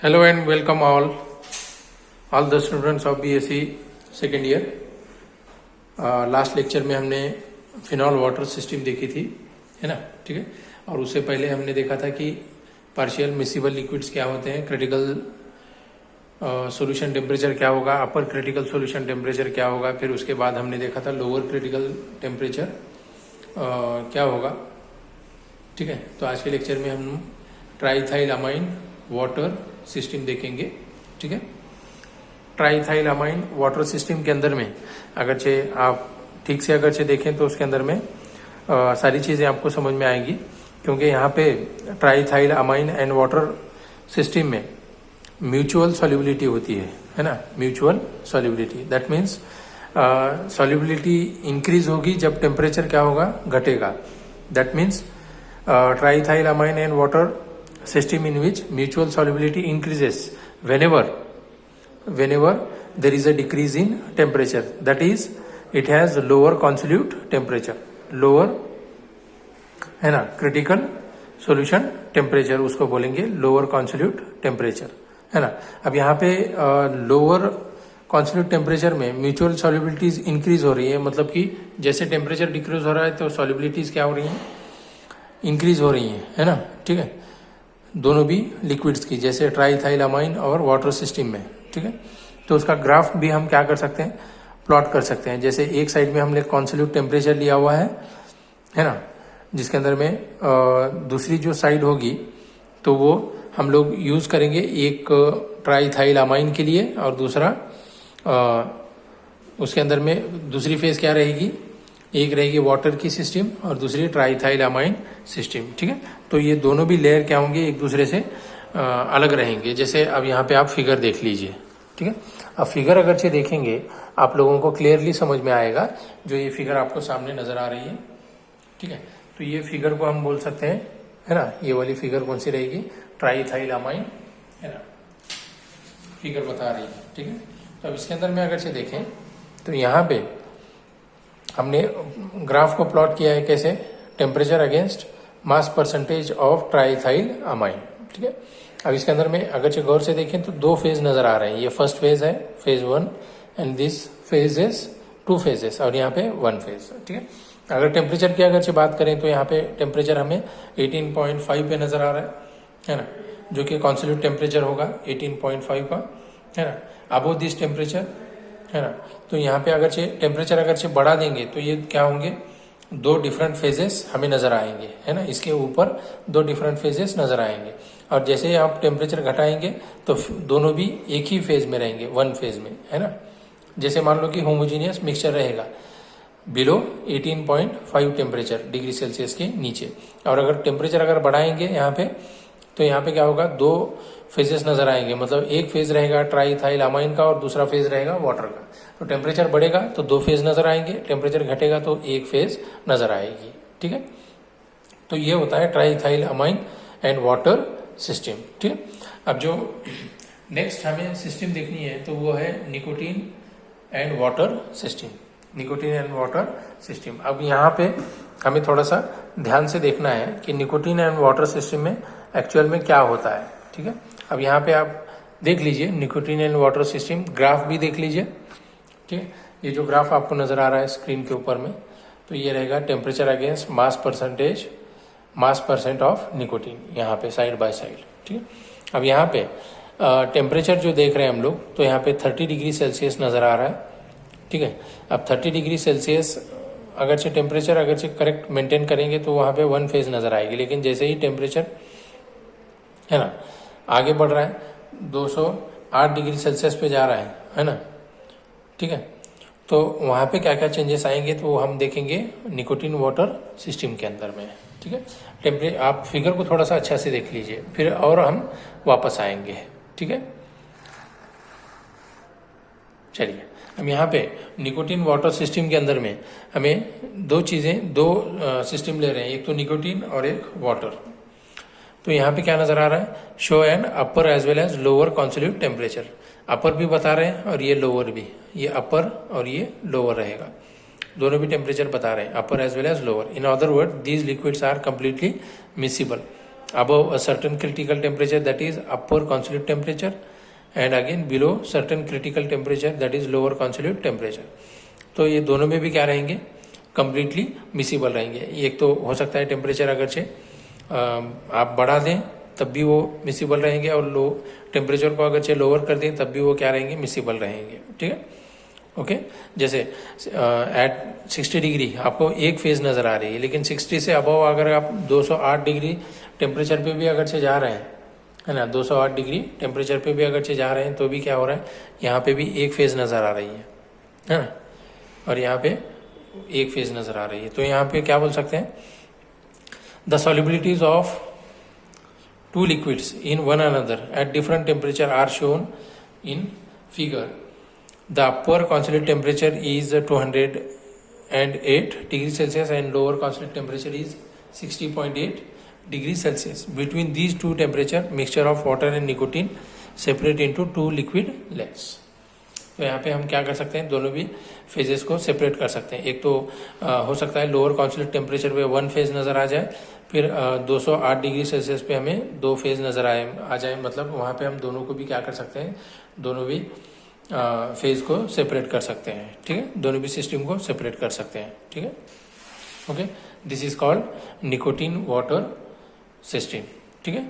Hello and welcome all the students of BSc second year. Last lecture में हमने phenol water system देखी थी, है ना, ठीक है। और उससे पहले हमने देखा था कि पार्शियल मिसिबल लिक्विड्स क्या होते हैं, क्रिटिकल सॉल्यूशन टेम्परेचर क्या होगा, अपर क्रिटिकल सॉल्यूशन टेम्परेचर क्या होगा, फिर उसके बाद हमने देखा था लोअर क्रिटिकल टेम्परेचर क्या होगा, ठीक है। तो आज के लेक्चर में हम ट्राइथाइलअमाइन वाटर सिस्टम देखेंगे, ठीक है। ट्राइथाइलअमाइन वाटर सिस्टम के अंदर में अगरचे आप ठीक से अगरचे देखें तो उसके अंदर में सारी चीज़ें आपको समझ में आएंगी, क्योंकि यहाँ पे ट्राइथाइलअमाइन एंड वाटर सिस्टम में म्यूचुअल सॉल्युबिलिटी होती है ना, mutual solubility. That means solubility increase होगी जब टेम्परेचर क्या होगा, घटेगा। That means triethylamine and water system in which mutual solubility increases whenever there is a decrease in temperature, that is it has lower consolute temperature, lower है ना, critical solution temperature उसको बोलेंगे lower consolute temperature, है ना। अब यहाँ पे lower consolute temperature में म्यूचुअल solubilities इंक्रीज हो रही है, मतलब कि जैसे टेम्परेचर डिक्रीज हो रहा है तो solubilities क्या हो रही हैं, इंक्रीज हो रही हैं, है ना, ठीक है। दोनों भी लिक्विड्स की, जैसे ट्राइथाइलअमाइन और वाटर सिस्टम में, ठीक है। तो उसका ग्राफ भी हम क्या कर सकते हैं, प्लॉट कर सकते हैं। जैसे एक साइड में हमने कॉन्सोल्यूट टेम्परेचर लिया हुआ है ना, जिसके अंदर में दूसरी जो साइड होगी तो वो हम लोग यूज करेंगे एक ट्राइथाइलअमाइन के लिए, और दूसरा उसके अंदर में दूसरी फेज क्या रहेगी, एक रहेगी वाटर की सिस्टम और दूसरी ट्राइथाइलअमाइन सिस्टम, ठीक है। तो ये दोनों भी लेयर क्या होंगे, एक दूसरे से अलग रहेंगे। जैसे अब यहाँ पे आप फिगर देख लीजिए, ठीक है। अब फिगर अगरचे देखेंगे आप लोगों को क्लियरली समझ में आएगा, जो ये फिगर आपको सामने नजर आ रही है, ठीक है। तो ये फिगर को हम बोल सकते हैं, है ना, ये वाली फिगर कौन सी रहेगी, ट्राइथाइलअमाइन, है ना, फिगर बता रही है, ठीक है। तो अब इसके अंदर में अगर से देखें तो यहाँ पे हमने ग्राफ को प्लॉट किया है कैसे, temperature against mass percentage of triethylamine, ठीक है। अब इसके अंदर में अगर गौर से देखें तो दो फेज नजर आ रहे हैं। ये फर्स्ट फेज है, phase 1, and this phase is 2 phases, और यहाँ पे 1 फेज, ठीक है। अगर टेम्परेचर की अगर बात करें तो यहाँ पे टेम्परेचर हमें 18.5 पे नजर आ रहा है ना, जो कि कॉन्सोल्यूट टेम्परेचर होगा 18.5 का, है ना। अबव दिस टेम्परेचर, है ना, तो यहाँ पे अगर टेम्परेचर अगर बढ़ा देंगे तो ये क्या होंगे, 2 डिफरेंट फेजेस हमें नजर आएंगे, है ना। इसके ऊपर 2 डिफरेंट फेजेस नजर आएंगे, और जैसे ही आप टेम्परेचर घटाएंगे तो दोनों भी एक ही फेज में रहेंगे, 1 फेज में, है ना। जैसे मान लो कि होमोजीनियस मिक्सचर रहेगा बिलो 18.5 टेम्परेचर डिग्री सेल्सियस के नीचे, और अगर टेम्परेचर अगर बढ़ाएंगे यहाँ पे तो यहाँ पे क्या होगा, 2 फेजेस नजर आएंगे, मतलब एक फेज रहेगा ट्राइथाइलअमाइन का और दूसरा फेज रहेगा वाटर का। तो टेम्परेचर बढ़ेगा तो 2 फेज नजर आएंगे, टेम्परेचर घटेगा तो एक फेज नजर आएगी, ठीक है। तो ये होता है ट्राइथाइलअमाइन एंड वाटर सिस्टम, ठीक है। अब जो नेक्स्ट हमें सिस्टम देखनी है तो वो है nicotine and water system, nicotine and water system. अब यहाँ पे हमें थोड़ा सा ध्यान से देखना है कि निकोटीन एंड वाटर सिस्टम में एक्चुअल में क्या होता है, ठीक है। अब यहाँ पे आप देख लीजिए nicotine and water system, graph भी देख लीजिए, ठीक है। ये जो ग्राफ आपको नजर आ रहा है स्क्रीन के ऊपर में, तो ये रहेगा temperature against mass percent of nicotine, यहाँ पे साइड बाय साइड, ठीक है। अब यहाँ पे टेम्परेचर जो देख रहे हैं हम लोग, तो यहाँ पे 30 डिग्री सेल्सियस नजर आ रहा है, ठीक है। अब 30 डिग्री सेल्सियस अगर से टेम्परेचर अगर से करेक्ट मेंटेन करेंगे तो वहाँ पे 1 फेज नजर आएगी, लेकिन जैसे ही टेम्परेचर, है ना, आगे बढ़ रहा है 208 डिग्री सेल्सियस पे जा रहा है ना, ठीक है। तो वहाँ पे क्या क्या चेंजेस आएंगे तो हम देखेंगे निकोटीन वाटर सिस्टम के अंदर में, ठीक है। आप फिगर को थोड़ा सा अच्छा से देख लीजिए, फिर और हम वापस आएंगे, ठीक है। चलिए, हम यहाँ पे निकोटीन वाटर सिस्टम के अंदर में हमें 2 सिस्टम ले रहे हैं, एक तो निकोटीन और एक वाटर। तो यहाँ पे क्या नजर आ रहा है, show an upper as well as lower consolute temperature, upper भी बता रहे हैं और ये लोअर भी, ये अपर और ये लोअर रहेगा, दोनों भी टेम्परेचर बता रहे हैं, upper as well as lower. In other word these liquids are completely miscible, above a certain critical temperature, that is upper consolidate temperature, and again below certain critical temperature, that is lower consolidate temperature. तो ये दोनों में भी क्या रहेंगे, completely miscible रहेंगे. एक तो हो सकता है टेम्परेचर अगर से आप बढ़ा दें तब भी वो मिसिबल रहेंगे, और लो टेम्परेचर को अगर से लोअर कर दें तब भी वो क्या रहेंगे, मिसिबल रहेंगे. ठीक है, ओके. जैसे एट 60 डिग्री आपको एक फेज नज़र आ रही है, लेकिन 60 से अबव अगर आप 208 डिग्री टेम्परेचर पे भी अगर से जा रहे हैं, है ना, 208 डिग्री टेम्परेचर पे भी अगर से जा रहे हैं तो भी क्या हो रहा है, यहाँ पे भी एक फेज नज़र आ रही है ना, और यहाँ पे एक फेज नज़र आ रही है. तो यहाँ पे क्या बोल सकते हैं, the solubilities of two liquids in one another at different temperature are shown in figure. The upper consolidate temperature is 208 degrees Celsius and lower consolidate temperature is 60.8 degrees Celsius. Between these two temperature, mixture of water and nicotine separate into two liquid layers. तो यहाँ पे हम क्या कर सकते हैं, दोनों भी फेजेस को सेपरेट कर सकते हैं. एक तो हो सकता है लोअर कॉन्सोलेट टेम्परेचर पे वन फेज नज़र आ जाए, फिर 208 डिग्री सेल्सियस पे हमें दो फेज नज़र आ जाए. मतलब वहाँ पे हम दोनों को भी क्या कर सकते हैं, दोनों भी फेज को सेपरेट कर सकते हैं. ठीक है, दोनों भी सिस्टम को सेपरेट कर सकते हैं. ठीक है, okay. This is called nicotine water system. ठीक है,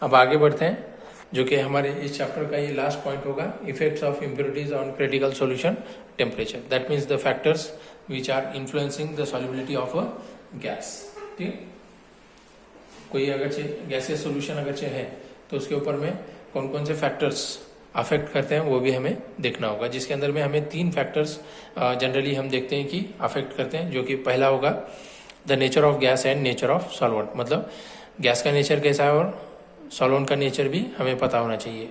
अब आगे बढ़ते हैं, जो कि हमारे इस चैप्टर का ये लास्ट पॉइंट होगा, effects of impurities on critical solution temperature. That means the factors which are influencing the solubility of a gas. ठीक है, कोई अगर गैसियस सोल्यूशन अगर है तो उसके ऊपर में कौन कौन से फैक्टर्स अफेक्ट करते हैं वो भी हमें देखना होगा, जिसके अंदर में हमें तीन फैक्टर्स जनरली हम देखते हैं कि अफेक्ट करते हैं. जो कि पहला होगा the nature of gas and nature of solvent. मतलब गैस का नेचर कैसा है और सॉल्वेंट का नेचर भी हमें पता होना चाहिए.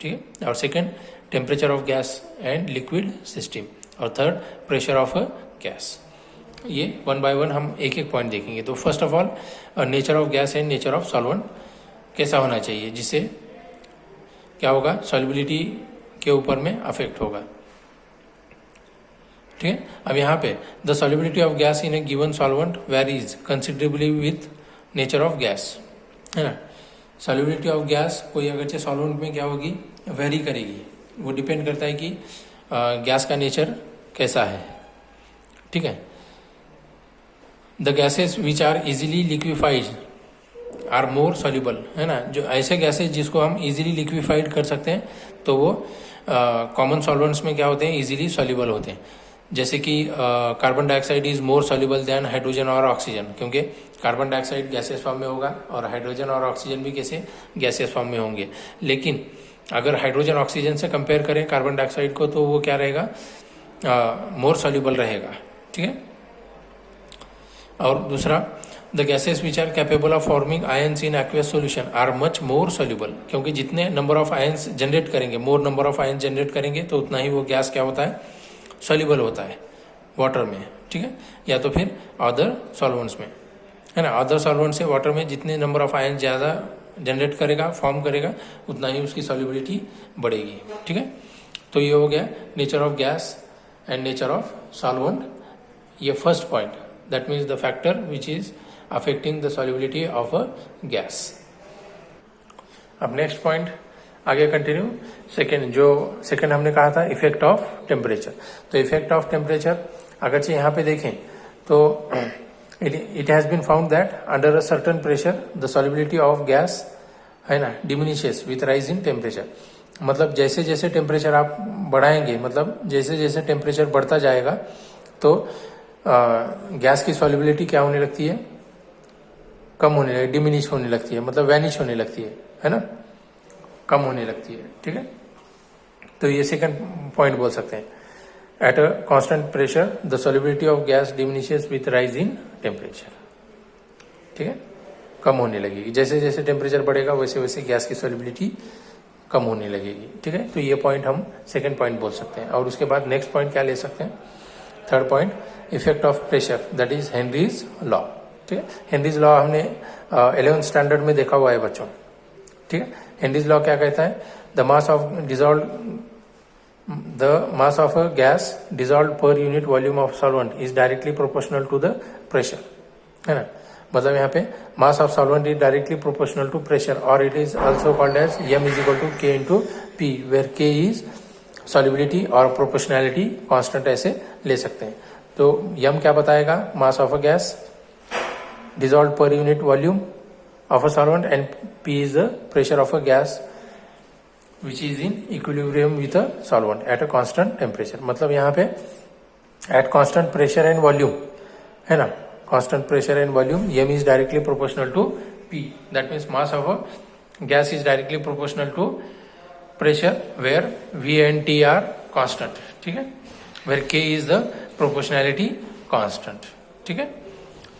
ठीक है, और second temperature of gas and liquid system, और थर्ड प्रेशर ऑफ गैस. ये वन बाय वन हम एक एक पॉइंट देखेंगे. तो first of all nature of gas and nature of solvent कैसा होना चाहिए, जिससे क्या होगा, सॉल्युबिलिटी के ऊपर में अफेक्ट होगा. ठीक है, अब यहाँ पे the solubility of gas in A given solvent varies considerably with nature of gas. है ना, सॉल्युबिलिटी ऑफ गैस कोई अगरचे सॉल्वेंट में क्या होगी, वेरी करेगी. वो डिपेंड करता है कि गैस का नेचर कैसा है. ठीक है, the gases which are easily liquefied are more soluble. है ना, जो ऐसे गैसेस जिसको हम इजीली लिक्विफाइड कर सकते हैं तो वो कॉमन सॉल्वेंट्स में क्या होते हैं, इजीली सॉल्युबल होते हैं. जैसे कि carbon dioxide is more soluble than hydrogen और ऑक्सीजन, क्योंकि कार्बन डाइऑक्साइड गैसेस फॉर्म में होगा और हाइड्रोजन और ऑक्सीजन भी कैसे गैसेस फॉर्म में होंगे. लेकिन अगर हाइड्रोजन ऑक्सीजन से कंपेयर करें कार्बन डाइऑक्साइड को तो वो क्या रहेगा, मोर सॉल्युबल रहेगा. ठीक है, और दूसरा the gases which are capable of forming ions in aqueous solution are much more soluble. क्योंकि जितने नंबर ऑफ आयंस जनरेट करेंगे, more number of ions generate करेंगे तो उतना ही वो गैस क्या होता है, सॉल्युबल होता है वाटर में. ठीक है, या तो फिर अदर सॉल्वेंट्स में. है ना, अदर सॉल्वेंट से वाटर में जितने नंबर ऑफ आयंस ज़्यादा जनरेट करेगा, फॉर्म करेगा, उतना ही उसकी सॉल्युबिलिटी बढ़ेगी. ठीक है, तो ये हो गया nature of gas and nature of solvent. ये first point, that means the factor which is affecting the solubility of a gas. अब नेक्स्ट पॉइंट आगे कंटिन्यू. सेकेंड हमने कहा था इफेक्ट ऑफ टेम्परेचर. तो इफेक्ट ऑफ टेम्परेचर अगर से यहाँ पे देखें तो it has been found that under a certain pressure the solubility of gas, है ना, diminishes with rise in temperature. मतलब जैसे जैसे टेम्परेचर आप बढ़ाएंगे, मतलब जैसे जैसे टेम्परेचर बढ़ता जाएगा तो गैस की सॉल्युबिलिटी क्या होने लगती है, कम होने लगती, डिमिनिश होने लगती है, मतलब वैनिश होने लगती है ना, कम होने लगती है. ठीक है, तो ये सेकंड पॉइंट बोल सकते हैं. At a constant pressure the solubility of gas diminishes with rise in temperature. ठीक है, कम होने लगेगी. जैसे जैसे टेम्परेचर बढ़ेगा वैसे वैसे गैस की सॉल्युबिलिटी कम होने लगेगी. ठीक है, तो ये पॉइंट हम सेकंड पॉइंट बोल सकते हैं. और उसके बाद नेक्स्ट पॉइंट क्या ले सकते हैं, third point effect of pressure, that is Henry's law. ठीक है, हेनरीज लॉ हमने 11th स्टैंडर्ड में देखा हुआ है बच्चों. ठीक है, हेनरीज लॉ क्या कहता है, the mass of a gas dissolve per unit volume of solvent is directly proportional to the pressure. है ना, मतलब यहाँ पे mass of solvent is directly proportional to pressure और it is also called as m is equal to k into P, where k is solubility और proportionality constant ऐसे ले सकते हैं। तो m क्या बताएगा, mass of a gas dissolved per unit volume of a solvent, and P is the pressure of a gas which is in equilibrium with a solvent at a constant temperature। मतलब यहाँ पे at constant pressure and volume है ना, constant pressure and volume m is directly proportional to P, that means mass of a gas is directly proportional to pressure where V and T are constant, ठीक है, where K is the proportionality constant, ठीक है।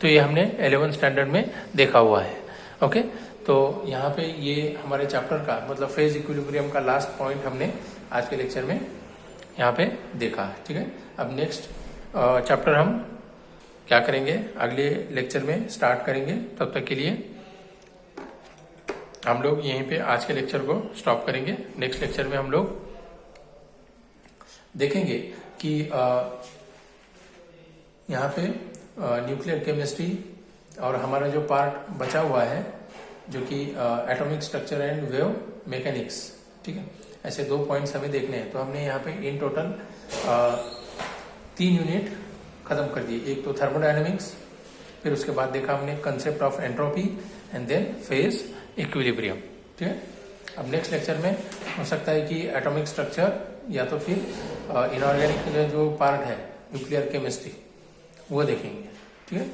तो ये हमने 11th standard में देखा हुआ है। ओके, तो यहाँ पे ये हमारे चैप्टर का मतलब फेज इक्विलिब्रियम का लास्ट पॉइंट हमने आज के लेक्चर में यहाँ पे देखा, ठीक है। अब नेक्स्ट चैप्टर हम क्या करेंगे, अगले लेक्चर में स्टार्ट करेंगे। तब तक के लिए हम लोग यहीं पे आज के लेक्चर को स्टॉप करेंगे। नेक्स्ट लेक्चर में हम लोग देखेंगे कि यहाँ पे न्यूक्लियर केमिस्ट्री और हमारा जो पार्ट बचा हुआ है जो कि atomic structure and wave mechanics, ठीक है, ऐसे 2 पॉइंट्स हमें देखने हैं। तो हमने यहाँ पे इन टोटल 3 यूनिट खत्म कर दिए। एक तो थर्मोडायनेमिक्स, फिर उसके बाद देखा हमने concept of entropy and then phase equilibrium, ठीक है। अब नेक्स्ट लेक्चर में हो सकता है कि एटॉमिक स्ट्रक्चर या तो फिर इनऑर्गेनिक जो पार्ट है न्यूक्लियर केमिस्ट्री वो देखेंगे, ठीक है।